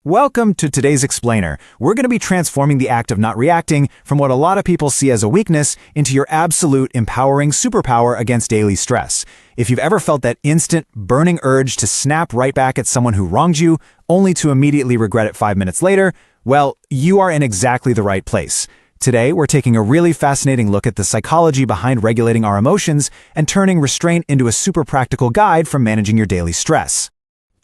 Welcome to today's Explainer. We're going to be transforming the act of not reacting from what a lot of people see as a weakness into your absolute empowering superpower against daily stress. If you've ever felt that instant, burning urge to snap right back at someone who wronged you, only to immediately regret it 5 minutes later, well, you are in exactly the right place. Today, we're taking a really fascinating look at the psychology behind regulating our emotions and turning restraint into a super practical guide for managing your daily stress.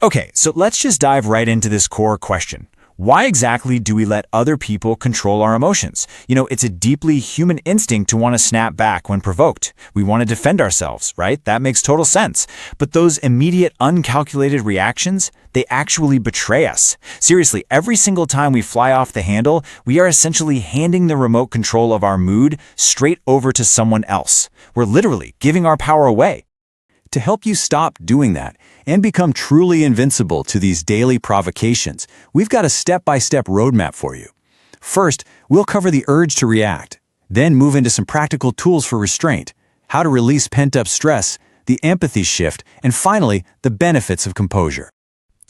Okay, so let's just dive right into this core question. Why exactly do we let other people control our emotions? It's a deeply human instinct to want to snap back when provoked. We want to defend ourselves, right? That makes total sense. But those immediate, uncalculated reactions, they actually betray us. Seriously, every single time we fly off the handle, we are essentially handing the remote control of our mood straight over to someone else. We're literally giving our power away. To help you stop doing that and become truly invincible to these daily provocations, we've got a step-by-step roadmap for you. First, we'll cover the urge to react, then move into some practical tools for restraint, how to release pent-up stress, the empathy shift, and finally, the benefits of composure.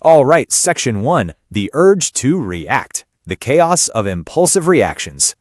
All right, Section 1, the urge to react, the chaos of impulsive reactions.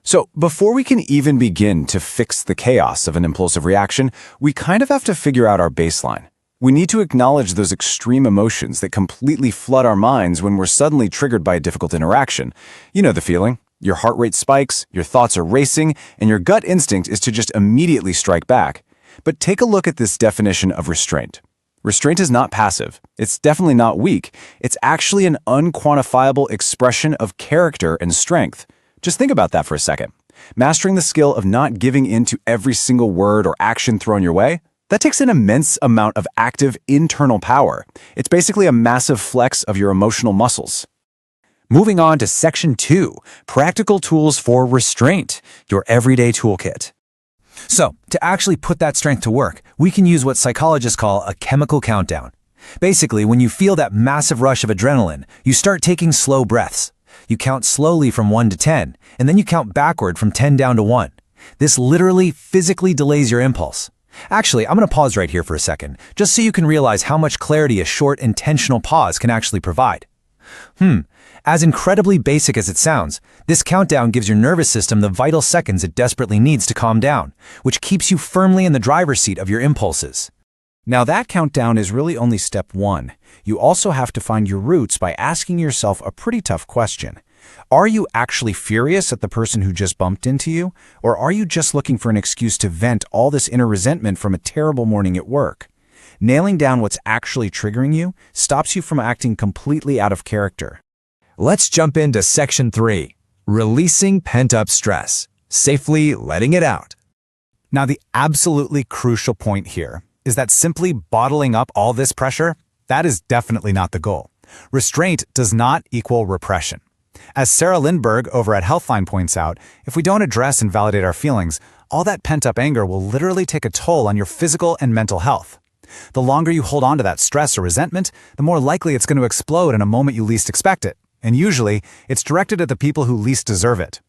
So, before we can even begin to fix the chaos of an impulsive reaction, we kind of have to figure out our baseline. We need to acknowledge those extreme emotions that completely flood our minds when we're suddenly triggered by a difficult interaction. You know the feeling. Your heart rate spikes, your thoughts are racing, and your gut instinct is to just immediately strike back. But take a look at this definition of restraint. Restraint is not passive. It's definitely not weak. It's actually an unquantifiable expression of character and strength. Just think about that for a second. Mastering the skill of not giving in to every single word or action thrown your way, that takes an immense amount of active internal power. It's basically a massive flex of your emotional muscles. Moving on to Section 2, practical tools for restraint, your everyday toolkit. So, to actually put that strength to work, we can use what psychologists call a chemical countdown. Basically, when you feel that massive rush of adrenaline, you start taking slow breaths. You count slowly from 1 to 10, and then you count backward from 10 down to 1. This literally, physically delays your impulse. Actually, I'm going to pause right here for a second, just so you can realize how much clarity a short, intentional pause can actually provide. As incredibly basic as it sounds, this countdown gives your nervous system the vital seconds it desperately needs to calm down, which keeps you firmly in the driver's seat of your impulses. Now that countdown is really only step 1. You also have to find your roots by asking yourself a pretty tough question. Are you actually furious at the person who just bumped into you? Or are you just looking for an excuse to vent all this inner resentment from a terrible morning at work? Nailing down what's actually triggering you stops you from acting completely out of character. Let's jump into Section 3, releasing pent-up stress, safely letting it out. Now the absolutely crucial point here is that simply bottling up all this pressure, that is definitely not the goal. Restraint does not equal repression. As Sarah Lindbergh over at Healthline points out, if we don't address and validate our feelings, all that pent-up anger will literally take a toll on your physical and mental health. The longer you hold on to that stress or resentment, the more likely it's going to explode in a moment you least expect it. And usually, it's directed at the people who least deserve it.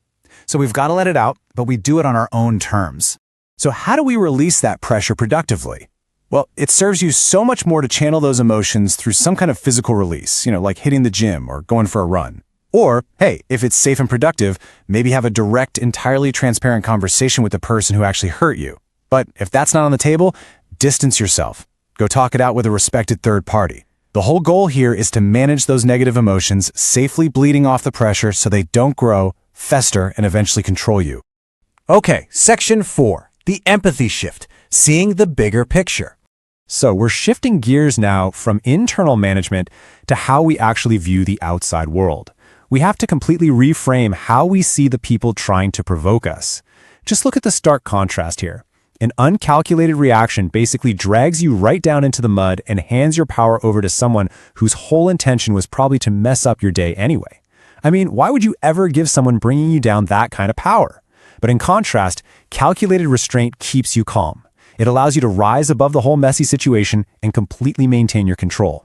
So we've got to let it out, but we do it on our own terms. So how do we release that pressure productively? Well, it serves you so much more to channel those emotions through some kind of physical release, like hitting the gym or going for a run. Or, hey, if it's safe and productive, maybe have a direct, entirely transparent conversation with the person who actually hurt you. But if that's not on the table, distance yourself. Go talk it out with a respected third party. The whole goal here is to manage those negative emotions, safely bleeding off the pressure so they don't grow, fester, and eventually control you. Okay, Section 4, the empathy shift, seeing the bigger picture. So we're shifting gears now from internal management to how we actually view the outside world. We have to completely reframe how we see the people trying to provoke us. Just look at the stark contrast here. An uncalculated reaction basically drags you right down into the mud and hands your power over to someone whose whole intention was probably to mess up your day anyway. I mean, why would you ever give someone bringing you down that kind of power? But in contrast, calculated restraint keeps you calm. It allows you to rise above the whole messy situation and completely maintain your control.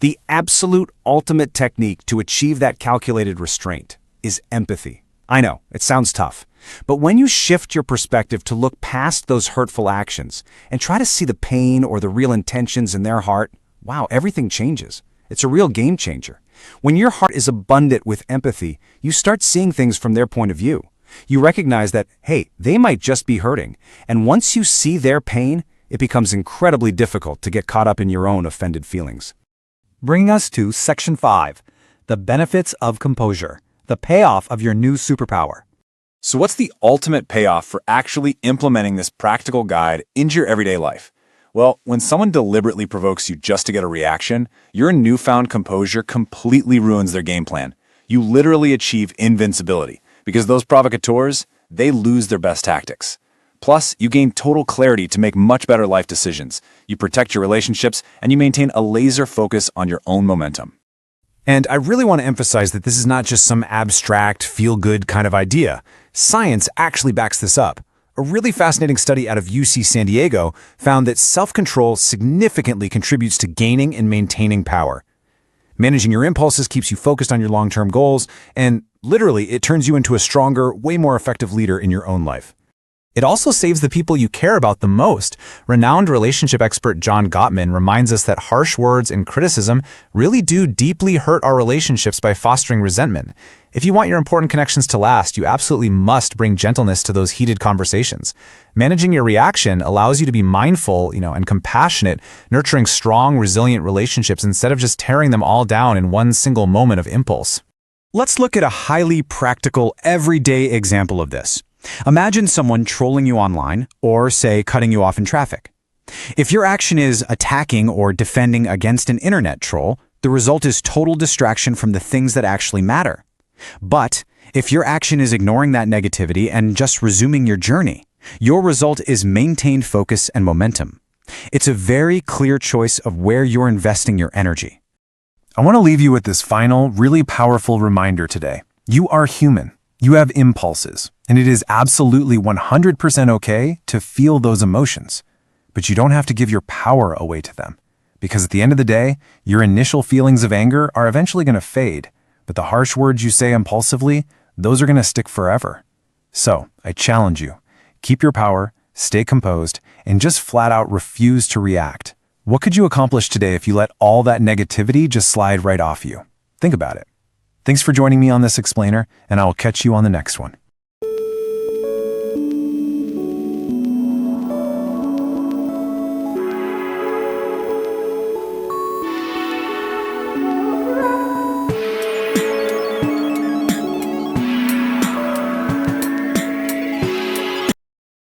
The absolute ultimate technique to achieve that calculated restraint is empathy. I know, it sounds tough. But when you shift your perspective to look past those hurtful actions and try to see the pain or the real intentions in their heart, wow, everything changes. It's a real game changer. When your heart is abundant with empathy, you start seeing things from their point of view. You recognize that, hey, they might just be hurting, and once you see their pain, it becomes incredibly difficult to get caught up in your own offended feelings. Bringing us to Section 5, the benefits of composure, the payoff of your new superpower. So what's the ultimate payoff for actually implementing this practical guide into your everyday life? Well, when someone deliberately provokes you just to get a reaction, your newfound composure completely ruins their game plan. You literally achieve invincibility, because those provocateurs, they lose their best tactics. Plus, you gain total clarity to make much better life decisions. You protect your relationships, and you maintain a laser focus on your own momentum. And I really want to emphasize that this is not just some abstract, feel-good kind of idea. Science actually backs this up. A really fascinating study out of UC San Diego found that self-control significantly contributes to gaining and maintaining power. Managing your impulses keeps you focused on your long-term goals, and literally, it turns you into a stronger, way more effective leader in your own life. It also saves the people you care about the most. Renowned relationship expert John Gottman reminds us that harsh words and criticism really do deeply hurt our relationships by fostering resentment. If you want your important connections to last, you absolutely must bring gentleness to those heated conversations. Managing your reaction allows you to be mindful, and compassionate, nurturing strong, resilient relationships instead of just tearing them all down in one single moment of impulse. Let's look at a highly practical, everyday example of this. Imagine someone trolling you online or, say, cutting you off in traffic. If your action is attacking or defending against an internet troll, the result is total distraction from the things that actually matter. But if your action is ignoring that negativity and just resuming your journey, your result is maintained focus and momentum. It's a very clear choice of where you're investing your energy. I want to leave you with this final, really powerful reminder today. You are human. You have impulses, and it is absolutely 100% okay to feel those emotions. But you don't have to give your power away to them. Because at the end of the day, your initial feelings of anger are eventually going to fade, but the harsh words you say impulsively, those are going to stick forever. So, I challenge you, keep your power, stay composed, and just flat out refuse to react. What could you accomplish today if you let all that negativity just slide right off you? Think about it. Thanks for joining me on this explainer, and I will catch you on the next one.